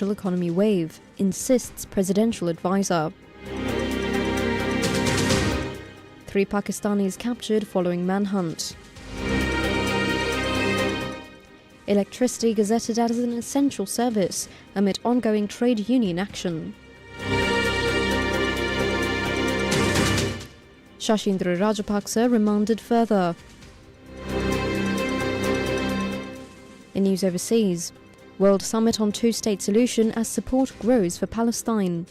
economy wave, insists presidential advisor. 3 Pakistanis captured following manhunt. Electricity gazetted as an essential service amid ongoing trade union action. Shashindra Rajapaksa remanded further. In news overseas, World Summit on Two-State Solution as support grows for Palestine.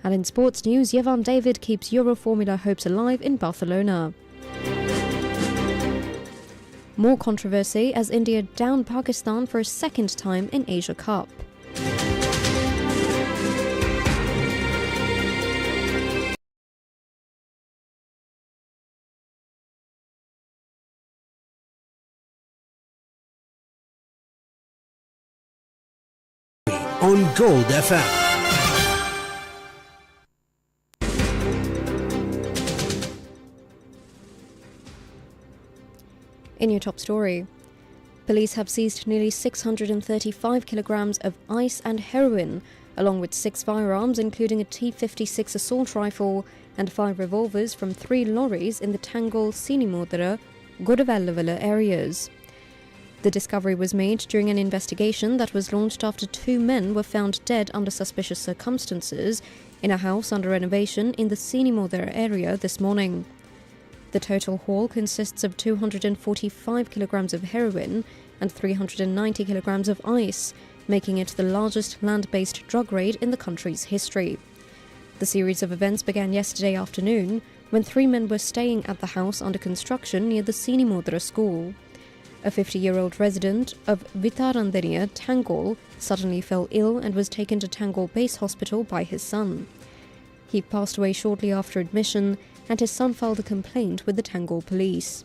And in sports news, Jevan David keeps Euro Formula hopes alive in Barcelona. More controversy as India downed Pakistan for a second time in Asia Cup. On Gold FM. In your top story, police have seized nearly 635 kilograms of ice and heroin, along with 6 firearms, including a T-56 assault rifle and 5 revolvers from 3 lorries in the Tangol, Sinimodra, Godavallavalla areas. The discovery was made during an investigation that was launched after 2 men were found dead under suspicious circumstances in a house under renovation in the Sinimodra area this morning. The total haul consists of 245 kilograms of heroin and 390 kilograms of ice, making it the largest land-based drug raid in the country's history. The series of events began yesterday afternoon when 3 men were staying at the house under construction near the Sinimodra school. A 50-year-old resident of Vitarandania, Tangol, suddenly fell ill and was taken to Tangol Base Hospital by his son. He passed away shortly after admission, and his son filed a complaint with the Tangol police.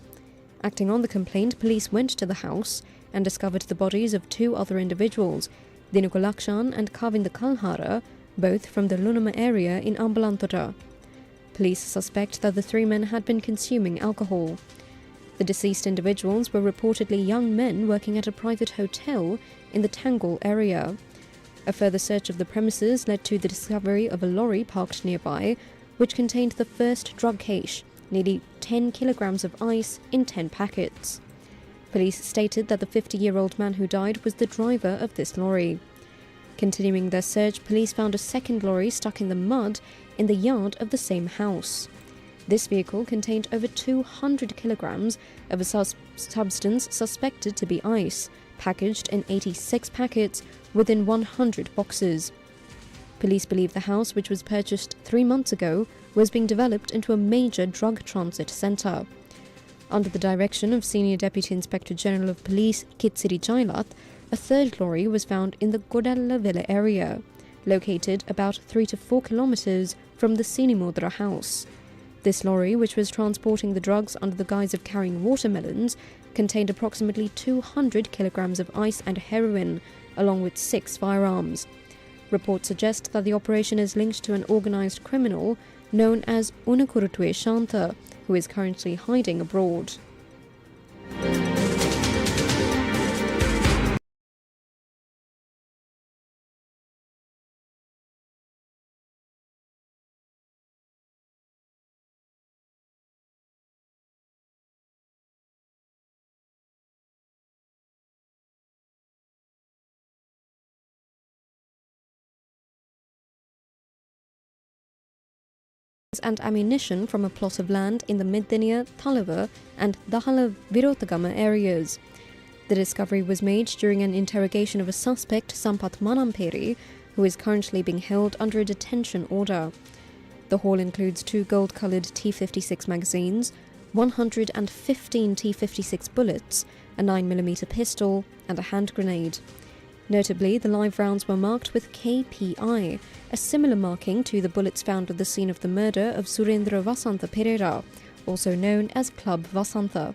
Acting on the complaint, police went to the house and discovered the bodies of 2 other individuals, Dinukulakshan and Kavinda Kalhara, both from the Lunama area in Ambalantora. Police suspect that the 3 men had been consuming alcohol. The deceased individuals were reportedly young men working at a private hotel in the Tangol area. A further search of the premises led to the discovery of a lorry parked nearby, which contained the first drug cache, nearly 10 kilograms of ice in 10 packets. Police stated that the 50-year-old man who died was the driver of this lorry. Continuing their search, police found a second lorry stuck in the mud in the yard of the same house. This vehicle contained over 200 kilograms of a substance suspected to be ice, packaged in 86 packets within 100 boxes. Police believe the house, which was purchased 3 months ago, was being developed into a major drug transit centre. Under the direction of Senior Deputy Inspector General of Police Kitsiri Jailat, a third lorry was found in the Godavallavalla area, located about 3 to 4 kilometres from the Sinimodra house. This lorry, which was transporting the drugs under the guise of carrying watermelons, contained approximately 200 kilograms of ice and heroin, along with 6 firearms. Reports suggest that the operation is linked to an organised criminal known as Unakurutwe Shanta, who is currently hiding abroad. And ammunition from a plot of land in the Middinia, Thalava and Dahala Virotagama areas. The discovery was made during an interrogation of a suspect, Sampath Manamperi, who is currently being held under a detention order. The haul includes 2 gold-coloured T-56 magazines, 115 T-56 bullets, a 9mm pistol and a hand grenade. Notably, the live rounds were marked with KPI, a similar marking to the bullets found at the scene of the murder of Surendra Vasantha Pereira, also known as Club Vasantha.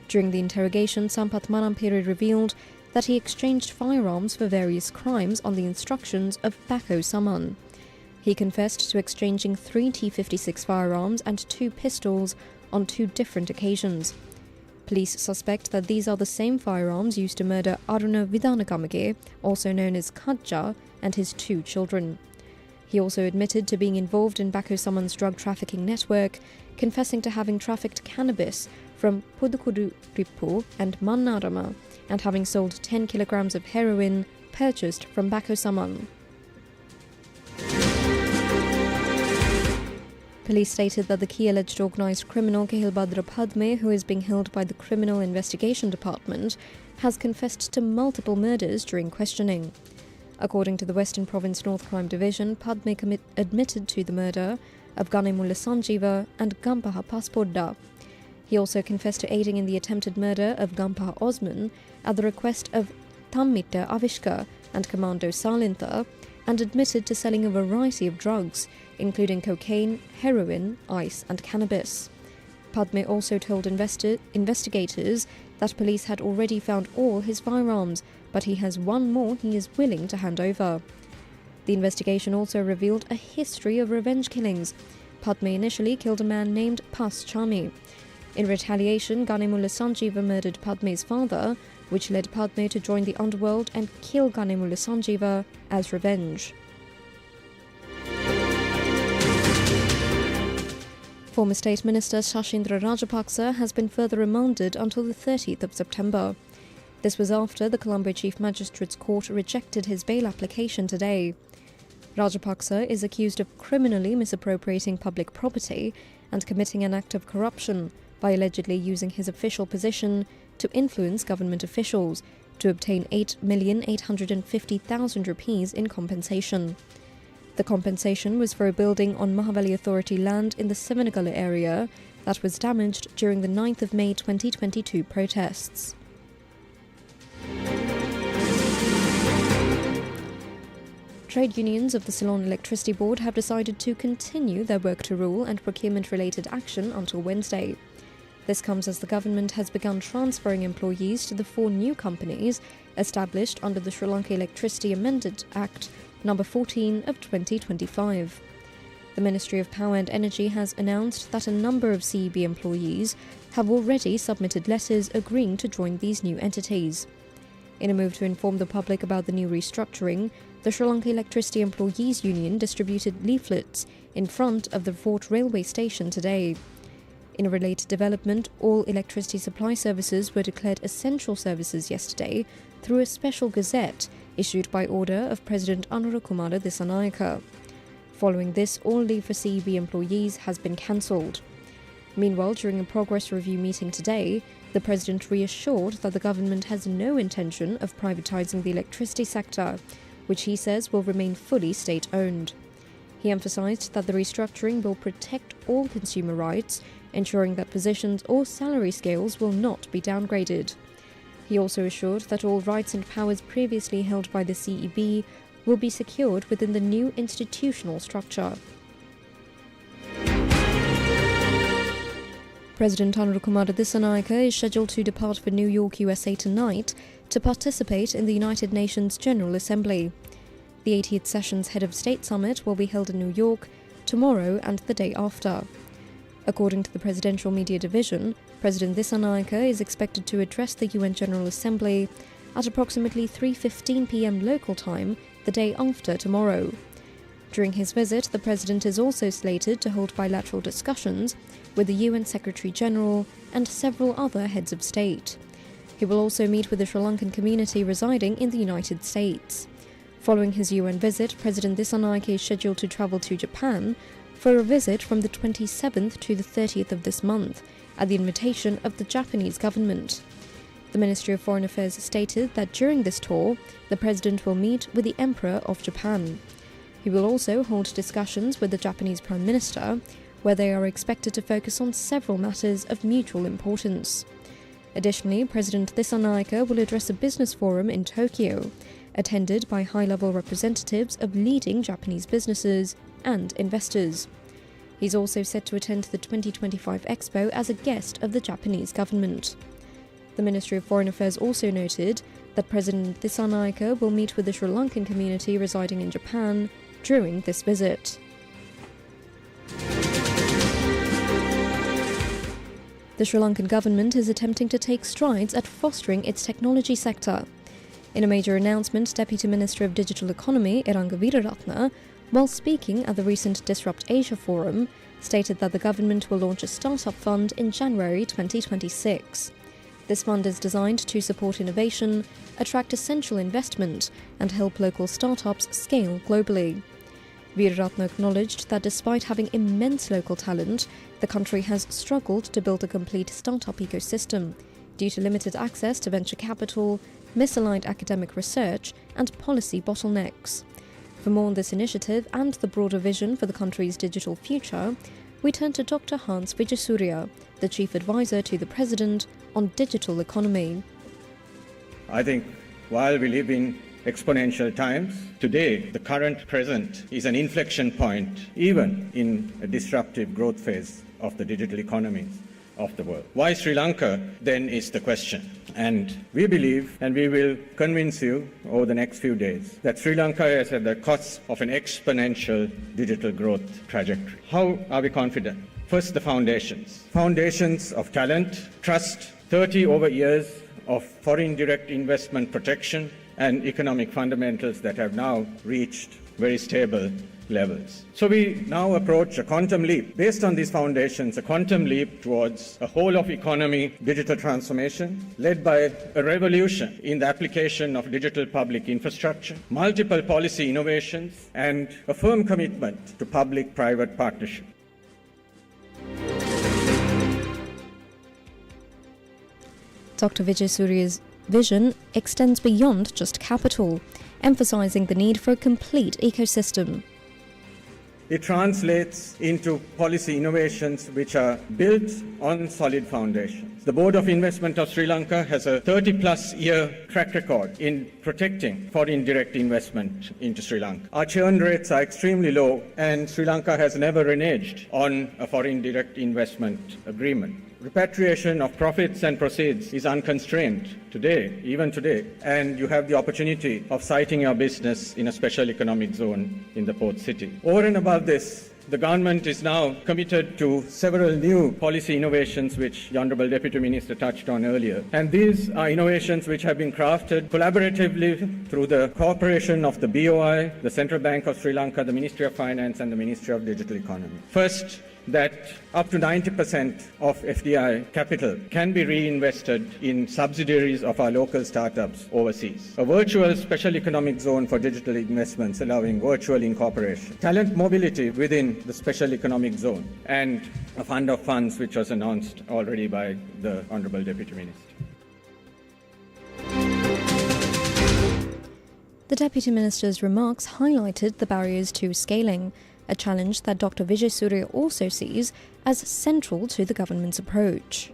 During the interrogation, Sampath Manamperi revealed that he exchanged firearms for various crimes on the instructions of Bako Saman. He confessed to exchanging 3 T-56 firearms and 2 pistols on 2 different occasions. Police suspect that these are the same firearms used to murder Aruna Vidhanagamage, also known as Khadja, and his 2 children. He also admitted to being involved in Bako Saman's drug trafficking network, confessing to having trafficked cannabis from Pudukudu and Mannarama, and having sold 10 kilograms of heroin purchased from Bako Saman. Police stated that the key alleged organised criminal Kehilbhadra Padme, who is being held by the Criminal Investigation Department, has confessed to multiple murders during questioning. According to the Western Province North Crime Division, Padme admitted to the murder of Ganemulla Sanjeeva and Gampaha Paspodda. He also confessed to aiding in the attempted murder of Gampaha Osman at the request of Thammitta Avishka and Commando Salintha, and admitted to selling a variety of drugs, including cocaine, heroin, ice and cannabis. Padme also told investigators that police had already found all his firearms, but he has one more he is willing to hand over. The investigation also revealed a history of revenge killings. Padme initially killed a man named Pas Chami. In retaliation, Ganemulla Sanjeeva murdered Padme's father, which led Padme to join the underworld and kill Ganemulla Sanjeeva as revenge. Former State Minister Shashindra Rajapaksa has been further remanded until the 30th of September. This was after the Colombo Chief Magistrate's Court rejected his bail application today. Rajapaksa is accused of criminally misappropriating public property and committing an act of corruption by allegedly using his official position to influence government officials to obtain 8,850,000 rupees in compensation. The compensation was for a building on Mahawali Authority land in the Sivanagala area that was damaged during the 9th of May 2022 protests. Trade unions of the Ceylon Electricity Board have decided to continue their work to rule and procurement-related action until Wednesday. This comes as the government has begun transferring employees to the 4 new companies established under the Sri Lanka Electricity Amendment Act No. 14 of 2025. The Ministry of Power and Energy has announced that a number of CEB employees have already submitted letters agreeing to join these new entities. In a move to inform the public about the new restructuring, the Sri Lanka Electricity Employees Union distributed leaflets in front of the Fort Railway Station today. In a related development, all electricity supply services were declared essential services yesterday through a special gazette issued by order of President Anurukumara Dissanayaka. Following this, all leave for CEB employees has been cancelled. Meanwhile, during a progress review meeting today, the President reassured that the government has no intention of privatising the electricity sector, which he says will remain fully state-owned. He emphasised that the restructuring will protect all consumer rights, ensuring that positions or salary scales will not be downgraded. He also assured that all rights and powers previously held by the CEB will be secured within the new institutional structure. President Anurukumara Dissanayaka is scheduled to depart for New York, USA tonight to participate in the United Nations General Assembly. The 80th Sessions Head of State Summit will be held in New York tomorrow and the day after. According to the Presidential Media Division, President Dissanayaka is expected to address the UN General Assembly at approximately 3:15 p.m. local time the day after tomorrow. During his visit, the President is also slated to hold bilateral discussions with the UN Secretary-General and several other heads of state. He will also meet with the Sri Lankan community residing in the United States. Following his UN visit, President Dissanayaka is scheduled to travel to Japan for a visit from the 27th to the 30th of this month at the invitation of the Japanese government. The Ministry of Foreign Affairs stated that during this tour, the President will meet with the Emperor of Japan. He will also hold discussions with the Japanese Prime Minister, where they are expected to focus on several matters of mutual importance. Additionally, President Dissanayaka will address a business forum in Tokyo, attended by high-level representatives of leading Japanese businesses and investors. He's also set to attend the 2025 Expo as a guest of the Japanese government. The Ministry of Foreign Affairs also noted that President Dissanayaka will meet with the Sri Lankan community residing in Japan during this visit. The Sri Lankan government is attempting to take strides at fostering its technology sector. In a major announcement, Deputy Minister of Digital Economy, Eranga Weeraratne, while speaking at the recent Disrupt Asia Forum, stated that the government will launch a startup fund in January 2026. This fund is designed to support innovation, attract essential investment, and help local startups scale globally. Weeraratne acknowledged that despite having immense local talent, the country has struggled to build a complete startup ecosystem due to limited access to venture capital, misaligned academic research, and policy bottlenecks. For more on this initiative and the broader vision for the country's digital future, we turn to Dr. Hans Wijayasuriya, the Chief Advisor to the President on digital economy. I think while we live in exponential times, today the current present is an inflection point even in a disruptive growth phase of the digital economies of the world. Why Sri Lanka then is the question. And we believe, and we will convince you over the next few days, that Sri Lanka is at the cusp of an exponential digital growth trajectory. How are we confident? First, the foundations. Foundations of talent, trust, 30 over years of foreign direct investment protection, and economic fundamentals that have now reached very stable levels. So we now approach a quantum leap. Based on these foundations, a quantum leap towards a whole of economy digital transformation led by a revolution in the application of digital public infrastructure, multiple policy innovations, and a firm commitment to public-private partnership. Dr. Wijayasuriya's vision extends beyond just capital, emphasizing the need for a complete ecosystem. It translates into policy innovations which are built on solid foundations. The Board of Investment of Sri Lanka has a 30-plus year track record in protecting foreign direct investment into Sri Lanka. Our churn rates are extremely low, and Sri Lanka has never reneged on a foreign direct investment agreement. Repatriation of profits and proceeds is unconstrained today, even today, and you have the opportunity of siting your business in a special economic zone in the port city. Over and above this, the government is now committed to several new policy innovations which the Honourable Deputy Minister touched on earlier. And these are innovations which have been crafted collaboratively through the cooperation of the BOI, the Central Bank of Sri Lanka, the Ministry of Finance and the Ministry of Digital Economy. First, that up to 90% of FDI capital can be reinvested in subsidiaries of our local startups overseas. A virtual special economic zone for digital investments allowing virtual incorporation. Talent mobility within the special economic zone. And a fund of funds which was announced already by the Honourable Deputy Minister. The Deputy Minister's remarks highlighted the barriers to scaling, a challenge that Dr. Wijayasuriya also sees as central to the government's approach.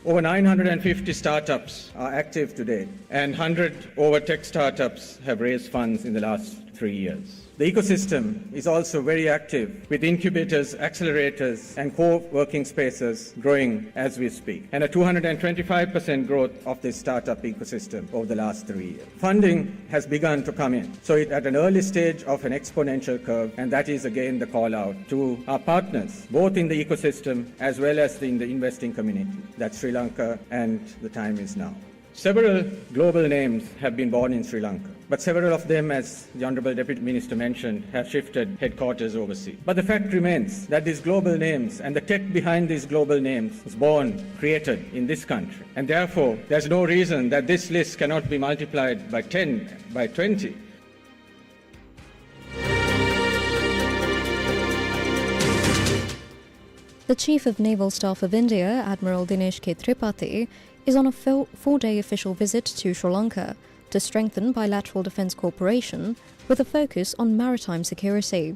Over 950 startups are active today, and 100 over tech startups have raised funds in the last 3 years. The ecosystem is also very active, with incubators, accelerators, and co-working spaces growing as we speak, and a 225% growth of this startup ecosystem over the last 3 years. Funding has begun to come in, so it's at an early stage of an exponential curve, and that is again the call out to our partners, both in the ecosystem as well as in the investing community. That's Sri Lanka, and the time is now. Several global names have been born in Sri Lanka, but several of them, as the Honourable Deputy Minister mentioned, have shifted headquarters overseas. But the fact remains that these global names and the tech behind these global names was born, created in this country. And therefore, there's no reason that this list cannot be multiplied by 10, by 20. The Chief of Naval Staff of India, Admiral Dinesh K. Tripathi, is on a four-day official visit to Sri Lanka to strengthen bilateral defence cooperation with a focus on maritime security.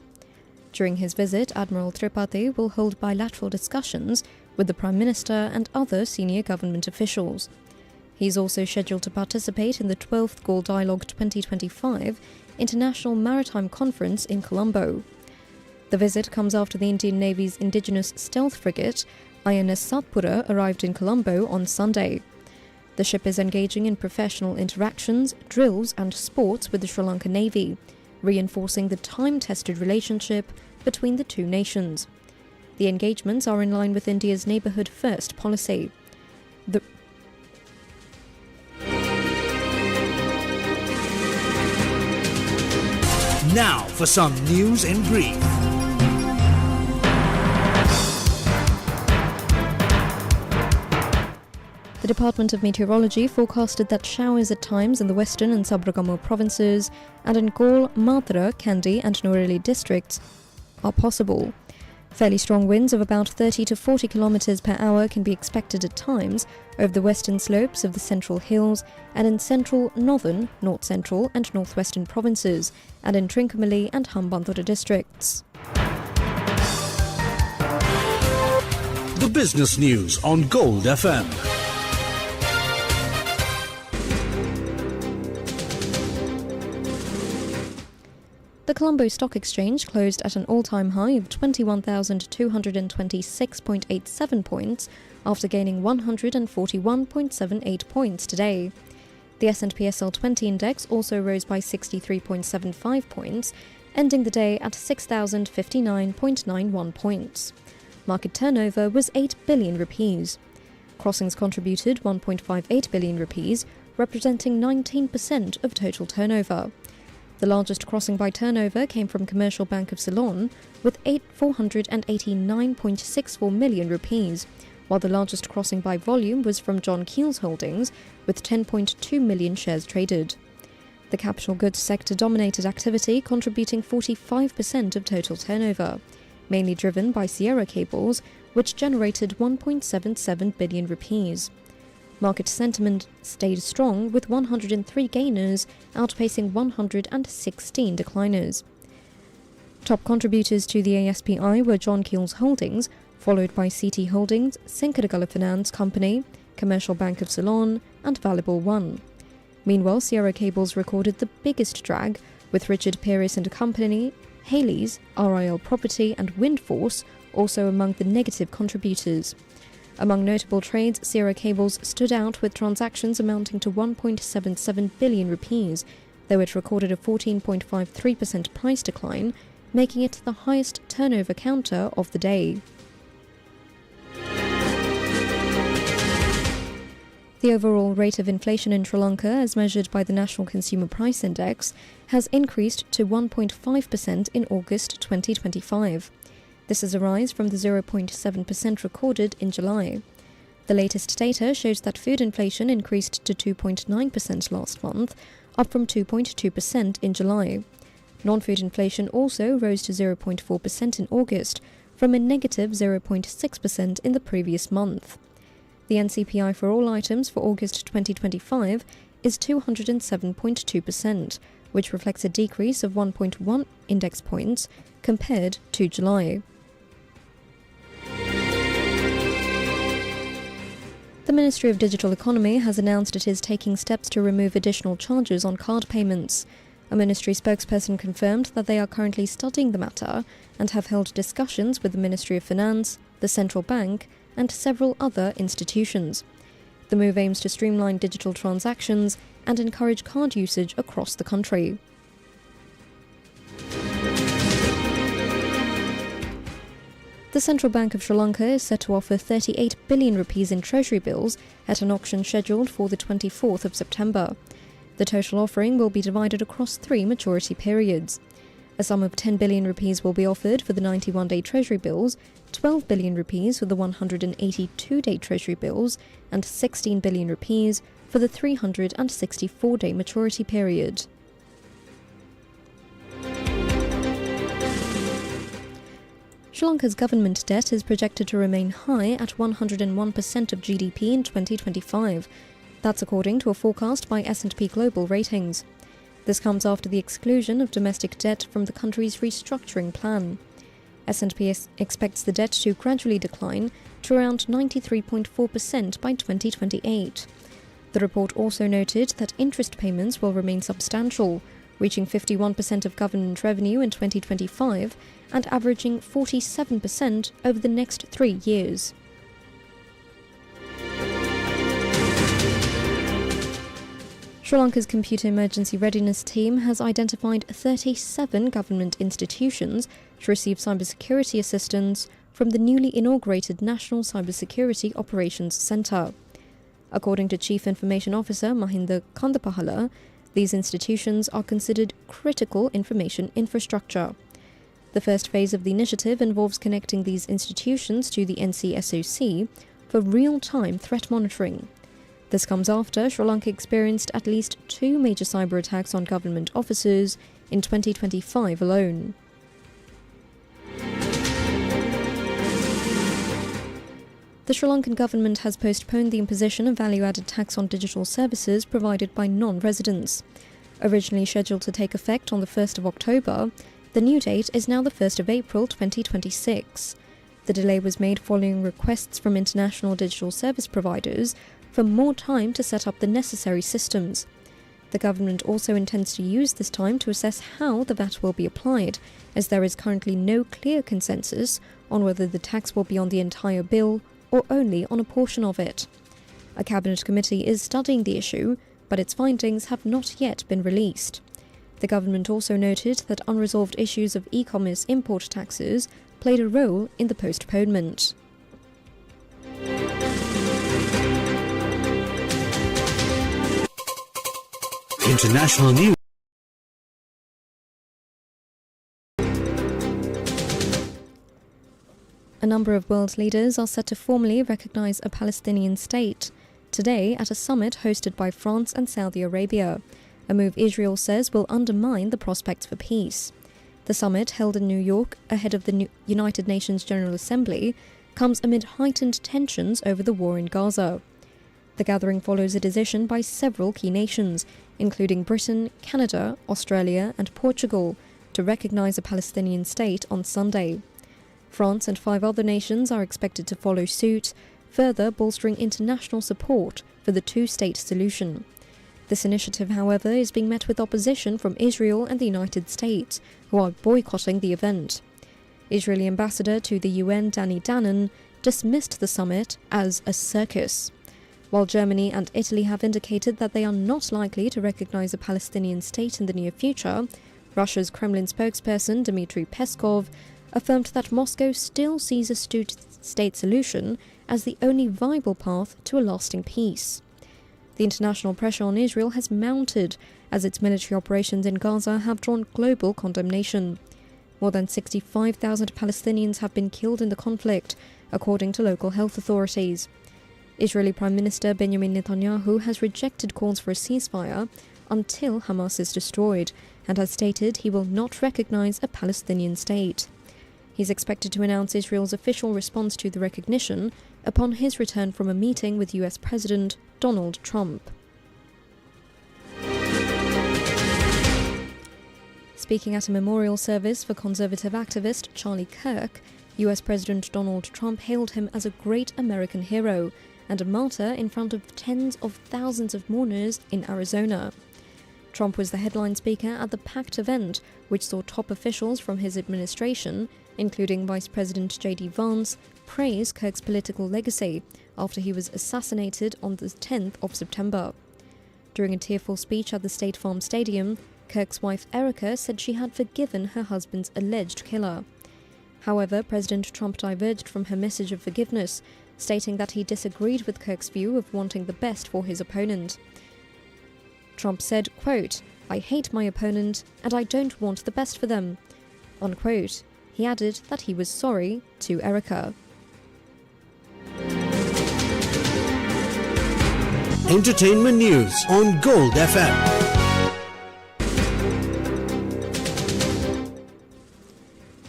During his visit, Admiral Tripathi will hold bilateral discussions with the Prime Minister and other senior government officials. He is also scheduled to participate in the 12th Goal Dialogue 2025 International Maritime Conference in Colombo. The visit comes after the Indian Navy's indigenous stealth frigate, INS Satpura, arrived in Colombo on Sunday. The ship is engaging in professional interactions, drills and sports with the Sri Lankan Navy, reinforcing the time-tested relationship between the two nations. The engagements are in line with India's Neighbourhood First policy. Now for some news in brief. The Department of Meteorology forecasted that showers at times in the western and Sabaragamu provinces and in Gaul, Madra, Kandy and Nureli districts are possible. Fairly strong winds of about 30 to 40 km per hour can be expected at times over the western slopes of the Central Hills and in central, northern, north-central and northwestern provinces and in Trincomalee and Hambantota districts. The business news on Gold FM. The Colombo Stock Exchange closed at an all-time high of 21,226.87 points after gaining 141.78 points today. The S&P SL20 index also rose by 63.75 points, ending the day at 6,059.91 points. Market turnover was 8 billion rupees. Crossings contributed 1.58 billion rupees, representing 19% of total turnover. The largest crossing by turnover came from Commercial Bank of Ceylon with 489.64 million rupees, while the largest crossing by volume was from John Keel's Holdings with 10.2 million shares traded. The capital goods sector dominated activity, contributing 45% of total turnover, mainly driven by Sierra Cables, which generated 1.77 billion rupees. Market sentiment stayed strong, with 103 gainers outpacing 116 decliners. Top contributors to the ASPI were John Keel's Holdings, followed by CT Holdings, Sinkadagala Finance Company, Commercial Bank of Ceylon, and Valuable One. Meanwhile, Sierra Cables recorded the biggest drag, with Richard Pearce and Company, Haley's, RIL Property, and Windforce also among the negative contributors. Among notable trades, Sierra Cables stood out with transactions amounting to 1.77 billion rupees, though it recorded a 14.53% price decline, making it the highest turnover counter of the day. The overall rate of inflation in Sri Lanka, as measured by the National Consumer Price Index, has increased to 1.5% in August 2025. This is a rise from the 0.7% recorded in July. The latest data shows that food inflation increased to 2.9% last month, up from 2.2% in July. Non-food inflation also rose to 0.4% in August, from a negative 0.6% in the previous month. The NCPI for all items for August 2025 is 207.2%, which reflects a decrease of 1.1 index points compared to July. The Ministry of Digital Economy has announced it is taking steps to remove additional charges on card payments. A ministry spokesperson confirmed that they are currently studying the matter and have held discussions with the Ministry of Finance, the Central Bank, and several other institutions. The move aims to streamline digital transactions and encourage card usage across the country. The Central Bank of Sri Lanka is set to offer 38 billion rupees in treasury bills at an auction scheduled for the 24th of September. The total offering will be divided across 3 maturity periods. A sum of 10 billion rupees will be offered for the 91-day treasury bills, 12 billion rupees for the 182-day treasury bills, and 16 billion rupees for the 364-day maturity period. Sri Lanka's government debt is projected to remain high at 101% of GDP in 2025. That's according to a forecast by S&P Global Ratings. This comes after the exclusion of domestic debt from the country's restructuring plan. S&P expects the debt to gradually decline to around 93.4% by 2028. The report also noted that interest payments will remain substantial, reaching 51% of government revenue in 2025 and averaging 47% over the next 3 years. Sri Lanka's Computer Emergency Readiness Team has identified 37 government institutions to receive cybersecurity assistance from the newly inaugurated National Cybersecurity Operations Centre. According to Chief Information Officer Mahinda Kandapahala, these institutions are considered critical information infrastructure. The first phase of the initiative involves connecting these institutions to the NCSOC for real-time threat monitoring. This comes after Sri Lanka experienced at least 2 major cyber attacks on government offices in 2025 alone. The Sri Lankan government has postponed the imposition of value-added tax on digital services provided by non-residents. Originally scheduled to take effect on the 1st of October, the new date is now the 1st of April 2026. The delay was made following requests from international digital service providers for more time to set up the necessary systems. The government also intends to use this time to assess how the VAT will be applied, as there is currently no clear consensus on whether the tax will be on the entire bill or only on a portion of it. A cabinet committee is studying the issue, but its findings have not yet been released. The government also noted that unresolved issues of e-commerce import taxes played a role in the postponement. International news. A number of world leaders are set to formally recognize a Palestinian state today at a summit hosted by France and Saudi Arabia, a move Israel says will undermine the prospects for peace. The summit, held in New York ahead of the United Nations General Assembly, comes amid heightened tensions over the war in Gaza. The gathering follows a decision by several key nations, including Britain, Canada, Australia and Portugal, to recognize a Palestinian state on Sunday. France and 5 other nations are expected to follow suit, further bolstering international support for the two-state solution. This initiative, however, is being met with opposition from Israel and the United States, who are boycotting the event. Israeli ambassador to the UN, Danny Danon, dismissed the summit as a circus. While Germany and Italy have indicated that they are not likely to recognize a Palestinian state in the near future, Russia's Kremlin spokesperson Dmitry Peskov affirmed that Moscow still sees a two-state solution as the only viable path to a lasting peace. The international pressure on Israel has mounted as its military operations in Gaza have drawn global condemnation. More than 65,000 Palestinians have been killed in the conflict, according to local health authorities. Israeli Prime Minister Benjamin Netanyahu has rejected calls for a ceasefire until Hamas is destroyed and has stated he will not recognize a Palestinian state. He's expected to announce Israel's official response to the recognition upon his return from a meeting with US President Donald Trump. Speaking at a memorial service for conservative activist Charlie Kirk, US President Donald Trump hailed him as a great American hero and a martyr in front of tens of thousands of mourners in Arizona. Trump was the headline speaker at the packed event, which saw top officials from his administration, including Vice President J.D. Vance, praise Kirk's political legacy after he was assassinated on the 10th of September. During a tearful speech at the State Farm Stadium, Kirk's wife Erica said she had forgiven her husband's alleged killer. However, President Trump diverged from her message of forgiveness, stating that he disagreed with Kirk's view of wanting the best for his opponent. Trump said, quote, "I hate my opponent and I don't want the best for them," unquote. He added that he was sorry to Erica. Entertainment news on Gold FM.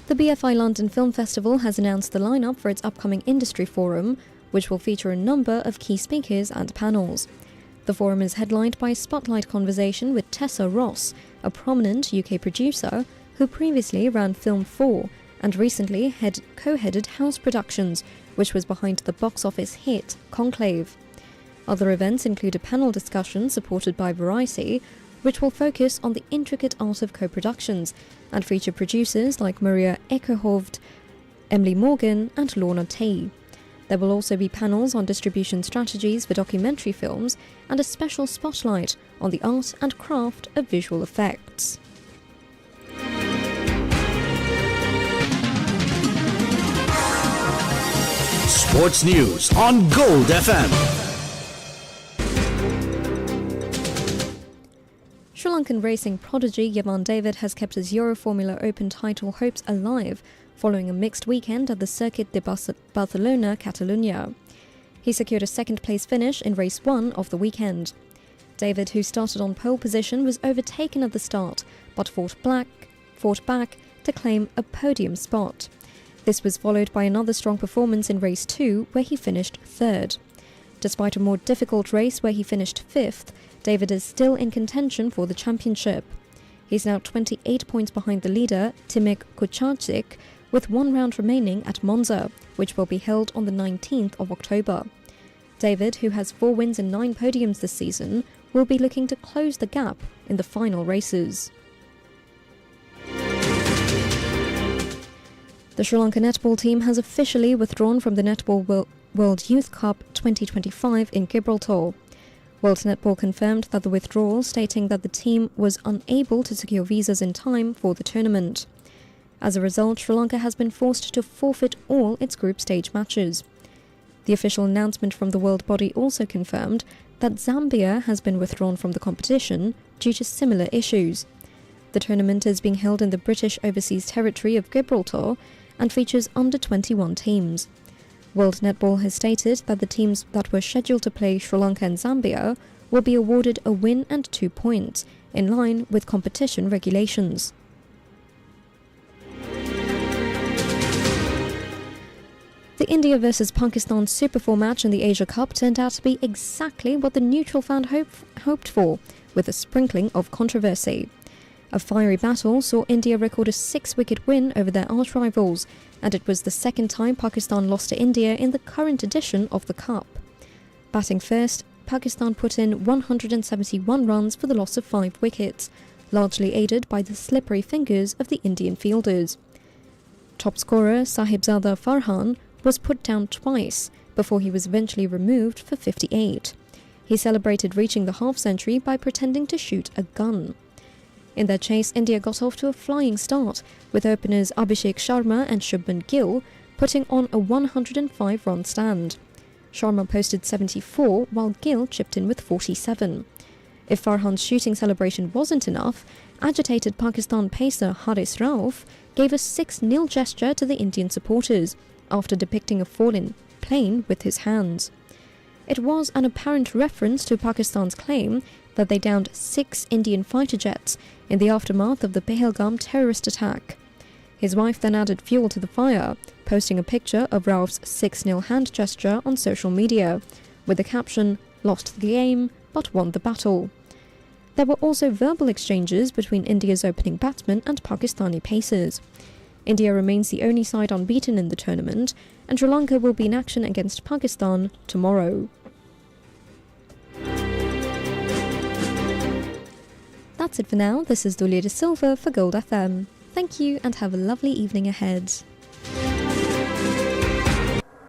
The BFI London Film Festival has announced the lineup for its upcoming industry forum, which will feature a number of key speakers and panels. The forum is headlined by a spotlight conversation with Tessa Ross, a prominent UK producer who previously ran Film 4 and recently co-headed House Productions, which was behind the box office hit Conclave. Other events include a panel discussion supported by Variety, which will focus on the intricate art of co-productions and feature producers like Maria Ekerhovd, Emily Morgan and Lorna T. There will also be panels on distribution strategies for documentary films and a special spotlight on the art and craft of visual effects. Sports News on Gold FM. Sri Lankan racing prodigy Yavan David has kept his Euro Formula Open title hopes alive following a mixed weekend at the Circuit de Barcelona, Catalunya. He secured a second-place finish in race 1 of the weekend. David, who started on pole position, was overtaken at the start, but fought back to claim a podium spot. This was followed by another strong performance in race 2, where he finished third. Despite a more difficult race where he finished 5th, David is still in contention for the championship. He's now 28 points behind the leader, Timek Kucharczyk, with 1 round remaining at Monza, which will be held on the 19th of October. David, who has 4 wins and 9 podiums this season, will be looking to close the gap in the final races. The Sri Lanka netball team has officially withdrawn from the Netball World Youth Cup 2025 in Gibraltar. World Netball confirmed that the withdrawal, stating that the team was unable to secure visas in time for the tournament. As a result, Sri Lanka has been forced to forfeit all its group stage matches. The official announcement from the world body also confirmed that Zambia has been withdrawn from the competition due to similar issues. The tournament is being held in the British Overseas Territory of Gibraltar and features under-21 teams. World Netball has stated that the teams that were scheduled to play Sri Lanka and Zambia will be awarded a win and 2 points, in line with competition regulations. The India vs Pakistan Super 4 match in the Asia Cup turned out to be exactly what the neutral fan hoped for, with a sprinkling of controversy. A fiery battle saw India record a 6-wicket win over their arch-rivals, and it was the second time Pakistan lost to India in the current edition of the Cup. Batting first, Pakistan put in 171 runs for the loss of 5 wickets, largely aided by the slippery fingers of the Indian fielders. Top scorer Sahibzada Farhan was put down twice before he was eventually removed for 58. He celebrated reaching the half-century by pretending to shoot a gun. In their chase, India got off to a flying start, with openers Abhishek Sharma and Shubman Gill putting on a 105-run stand. Sharma posted 74, while Gill chipped in with 47. If Farhan's shooting celebration wasn't enough, agitated Pakistan pacer Haris Rauf gave a 6-0 gesture to the Indian supporters, after depicting a fallen plane with his hands. It was an apparent reference to Pakistan's claim that they downed 6 Indian fighter jets in the aftermath of the Pahalgam terrorist attack. His wife then added fuel to the fire, posting a picture of Rauf's 6-0 hand gesture on social media, with the caption, "Lost the game, but won the battle." There were also verbal exchanges between India's opening batsmen and Pakistani pacers. India remains the only side unbeaten in the tournament, and Sri Lanka will be in action against Pakistan tomorrow. That's it for now. This is Dulia De Silva for Gold FM. Thank you and have a lovely evening ahead.